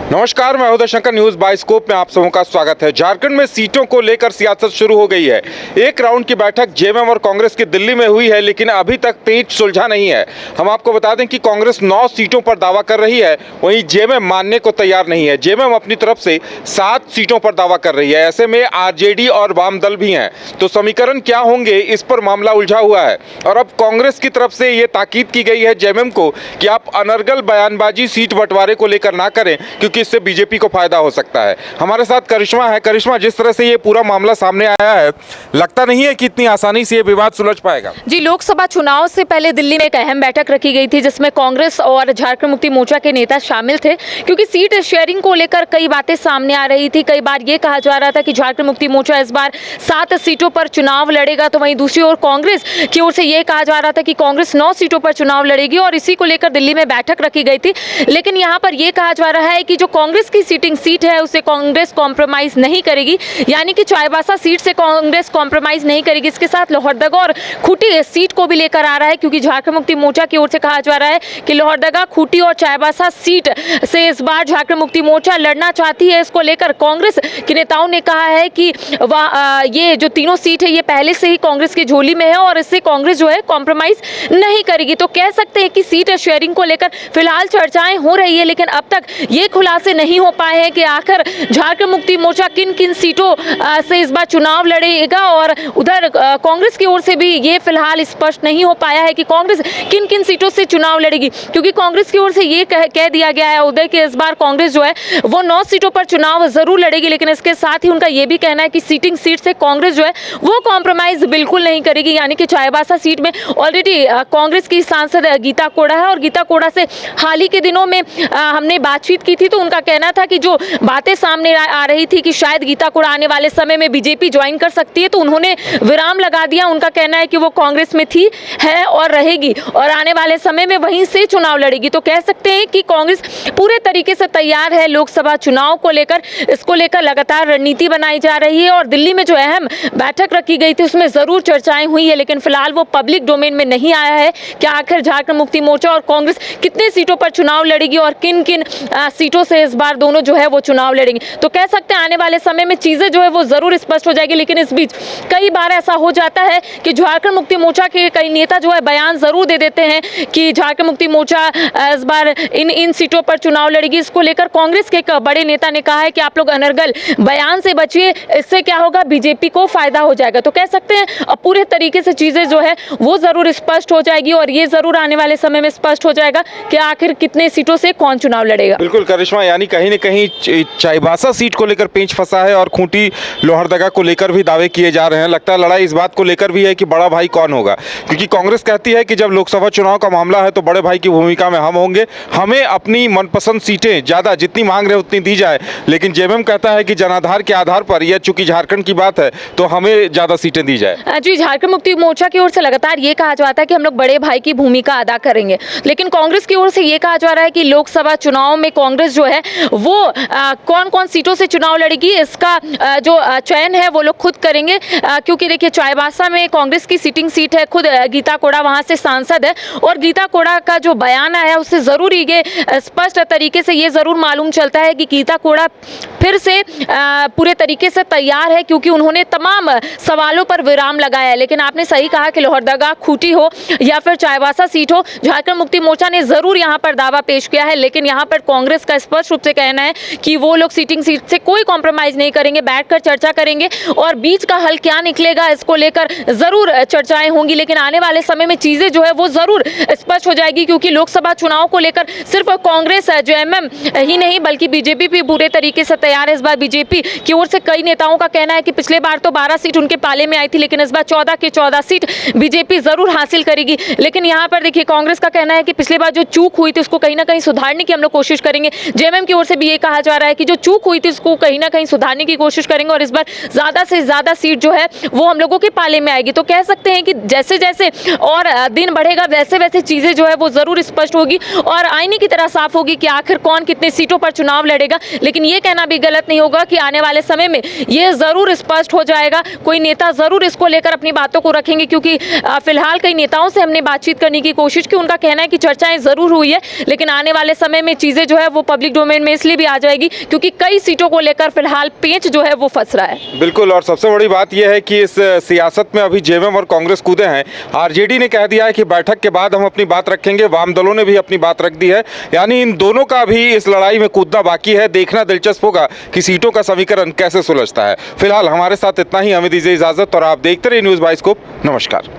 नमस्कार, मैं Uday Shankar. News bioscope में आप सबों का स्वागत है। झारखंड में सीटों को लेकर सियासत शुरू हो गई है। एक राउंड की बैठक जेएमएम और कांग्रेस की दिल्ली में हुई है, लेकिन अभी तक पेच सुलझा नहीं है। हम आपको बता दें कि कांग्रेस 9 सीटों पर दावा कर रही है, वहीं जेएमएम मानने को तैयार नहीं है। जेएमएम अपनी तरफ से 7 सीटों पर दावा कर रही है। ऐसे में आरजेडी और वाम दल भी हैं, तो समीकरण क्या होंगे, इस पर मामला उलझा हुआ है। और अब कांग्रेस की तरफ से ये ताकीद की गई है जेएमएम को कि आप अनर्गल बयानबाजी सीट बंटवारे को लेकर ना करें, क्योंकि इससे बीजेपी को फायदा हो सकता है। हमारे साथ करिश्मा है। करिश्मा, जिस तरह से ये पूरा मामला सामने आया है, लगता नहीं है कि इतनी आसानी से ये विवाद सुलझ पाएगा। जी, लोकसभा चुनाव से पहले दिल्ली में एक अहम बैठक रखी गई थी, जिसमें कांग्रेस और झारखंड मुक्ति मोर्चा के नेता शामिल थे, क्योंकि सीट शेयरिंग को लेकर कई बातें सामने आ रही थी। कई बार ये कहा जा रहा था कि झारखंड मुक्ति मोर्चा इस बार 7 सीटों पर चुनाव लड़ेगा, तो वहीं दूसरी ओर कांग्रेस की ओर से ये कहा जा रहा था कि कांग्रेस 9 सीटों पर चुनाव लड़ेगी, और इसी को लेकर दिल्ली में बैठक रखी गई थी। लेकिन यहाँ पर यह कहा जा रहा है कि जो कांग्रेस की सीटिंग सीट है उसे कांग्रेस कॉम्प्रोमाइज नहीं करेगी, यानी कि चाईबासा सीट से कांग्रेस कॉम्प्रोमाइज नहीं करेगी। इसके साथ लोहरदगा और खूंटी सीट को भी लेकर आ रहा है, क्योंकि झारखंड मुक्ति मोर्चा की ओर से कहा जा रहा है कि लोहरदगा, खूंटी और चाईबासा सीट से इस बार झारखंड मुक्ति मोर्चा लड़ना चाहती है। इसको लेकर कांग्रेस के नेताओं ने कहा है कि ये जो तीनों सीट है ये पहले से ही कांग्रेस की झोली में है, और इससे कांग्रेस जो है कॉम्प्रोमाइज नहीं करेगी। तो कह सकते हैं कि सीट शेयरिंग को लेकर फिलहाल चर्चाएं हो रही है, लेकिन अब तक ये खुलासे नहीं हो पाए हैं कि आखिर झारखंड मुक्ति मोर्चा किन किन सीटों से इस बार चुनाव लड़ेगा। और उधर कांग्रेस की ओर से भी ये फिलहाल स्पष्ट नहीं हो पाया है कि कांग्रेस किन किन सीटों से चुनाव लड़ेगी, क्योंकि कांग्रेस की ओर से ये कह दिया गया है उदय कि इस बार कांग्रेस जो है वो 9 सीटों पर चुनाव जरूर लड़ेगी, लेकिन इसके साथ ही उनका ये भी कहना है कि सीटिंग सीट से कांग्रेस जो है वो कॉम्प्रोमाइज बिल्कुल नहीं करेगी। यानी कि चाईबासा सीट में ऑलरेडी कांग्रेस की सांसद गीता कोड़ा है, और गीता कोड़ा से हाल ही के दिनों में हमने बातचीत की थी, तो उनका कहना था कि जो बातें सामने आ रही थी कि शायद गीता कोड़ा आने वाले समय में बीजेपी ज्वाइन कर सकती है, तो उन्होंने विराम लगा दिया। उनका कहना है कि वो कांग्रेस में थी, है और रहेगी, और आने वाले समय में वहीं से चुनाव लड़ेगी। तो कह सकते हैं कि कांग्रेस पूरे तरीके से तैयार है लोकसभा चुनाव को लेकर। इसको लेकर लगातार रणनीति बनाई जा रही है, और दिल्ली में जो अहम बैठक रखी गई थी उसमें जरूर चर्चाएं हुई है, लेकिन फिलहाल वो पब्लिक डोमेन में नहीं आया है कि आखिर झारखंड मुक्ति मोर्चा और कांग्रेस कितने सीटों पर चुनाव लड़ेगी और किन किन सीटों से इस बार दोनों जो है वो चुनाव लड़ेंगे। तो कह सकते हैं आने वाले समय में चीजें जो है वो जरूर स्पष्ट हो जाएगी। लेकिन इस बीच कई बार ऐसा हो जाता है कि झारखंड मुक्ति मोर्चा के कई नेता जो है बयान जरूर दे देते हैं कि झारखंड मुक्ति मोर्चा इस बार इन सीटों पर चुनाव लड़ेगी। इसको लेकर कांग्रेस के एक बड़े नेता ने कहा है कि आप लोग अनर्गल बयान से बचिए, इससे क्या होगा, बीजेपी को फायदा हो जाएगा। तो कह सकते हैं अब पूरे तरीके से चीजें जो है वो जरूर स्पष्ट हो जाएगी, और ये जरूर आने वाले समय में स्पष्ट हो जाएगा कि आखिर कितने सीटों से कौन चुनाव लड़ेगा। बिल्कुल करिश्मा, यानी कहीं न कहीं चाईबासा सीट को लेकर पेंच फंसा है, और खूंटी लोहरदगा को लेकर भी दावे किए जा रहे हैं। लगता है लड़ाई इस बात को लेकर भी है कि बड़ा भाई कौन होगा, क्योंकि कांग्रेस कहती है कि जब लोकसभा चुनाव का मामला है तो बड़े भाई की भूमिका में हम होंगे, हमें अपनी मनपसंद सीटें ज्यादा जितनी मांग रहे उतनी दी जाए। लेकिन जेएमएम कहता है कि जनाधार के आधार पर, यह चूंकि झारखंड की बात है, तो हमें ज्यादा सीटें दी जाए। जी, झारखंड मुक्ति मोर्चा की ओर से लगातार ये कहा जाता है कि हम लोग बड़े भाई की भूमिका अदा करेंगे, लेकिन कांग्रेस की ओर से ये कहा जा रहा है कि लोकसभा चुनाव में कांग्रेस जो है वो कौन कौन सीटों से चुनाव लड़ेगी इसका जो चयन है वो लोग खुद करेंगे। क्योंकि देखिए, चाईबासा में कांग्रेस की सीटिंग सीट है, खुद गीता कोड़ा वहां से सांसद है, और गीता कोड़ा का जो बयान आया है उससे जरूर ये स्पष्ट तरीके से ये जरूर मालूम चलता है कि गीता कोड़ा फिर से पूरे तरीके से तैयार है, क्योंकि उन्होंने तमाम सवालों पर विराम लगाया है। लेकिन आपने सही कहा कि लोहरदगा, खूंटी हो या फिर चाईबासा सीट हो, झारखंड मुक्ति मोर्चा ने जरूर यहाँ पर दावा पेश किया है, लेकिन यहाँ पर कांग्रेस का स्पष्ट रूप से कहना है कि वो लोग सीटिंग सीट से कोई कॉम्प्रोमाइज नहीं करेंगे, बैठकर चर्चा करेंगे, और बीच का हल क्या निकलेगा इसको लेकर जरूर चर्चाएं होंगी। लेकिन आने वाले समय में चीजें जो है वो जरूर स्पष्ट हो जाएगी, क्योंकि लोकसभा चुनाव को लेकर सिर्फ कांग्रेस जेएमएम ही नहीं बल्कि बीजेपी भी पूरे तरीके से तैयार है। इस बार बीजेपी की ओर से कई नेताओं का कहना है कि पिछले बार तो 12 सीट उनके पाले में आई थी, लेकिन इस बार 14 की 14 सीट बीजेपी जरूर हासिल करेगी। लेकिन यहाँ पर देखिए, कांग्रेस का कहना है कि पिछले बार जो चूक हुई थी उसको कहीं ना कहीं सुधारने की हम लोग कोशिश करेंगे। जेएमएम की ओर से भी ये कहा जा रहा है कि जो चूक हुई थी उसको कहीं ना कहीं सुधारने की कोशिश करेंगे, और इस बार ज्यादा से ज्यादा सीट जो है वो हम लोगों के पाले में आएगी। तो कह सकते हैं कि जैसे जैसे और दिन बढ़ेगा वैसे वैसे चीजें जो है वो जरूर स्पष्ट होगी, और आईने की तरह साफ होगी कि आखिर कौन कितने सीटों पर चुनाव लड़ेगा। लेकिन ये कहना भी गलत नहीं होगा कि आने वाले समय में ये जरूर स्पष्ट हो जाएगा। कोई नेता जरूर इसको लेकर अपनी बातों को रखेंगे, क्योंकि फिलहाल कई नेताओं से हमने बातचीत करने की कोशिश की, उनका कहना है कि चर्चाएं जरूर हुई है, लेकिन आने वाले समय में चीजें जो है वो पब्लिक डोमेन में इसलिए भी आ जाएगी क्योंकि कई सीटों को लेकर फिलहाल पेंच जो है वो फंस रहा है। बिल्कुल, और सबसे बड़ी बात यह है कि इस सियासत में अभी जेएमएम और कांग्रेस कूदे हैं। आरजेडी ने कह दिया है कि बैठक के बाद हम अपनी बात रखेंगे, वाम दलों ने भी अपनी बात रख दी है। यानी इन दोनों का भी इस लड़ाई में कूदना बाकी है। देखना दिलचस्प होगा कि सीटों का समीकरण कैसे सुलझता है। फिलहाल हमारे साथ इतना ही, हमें दीजिए इजाजत और आप देखते रहिए न्यूज़ बाइस्कोप। नमस्कार।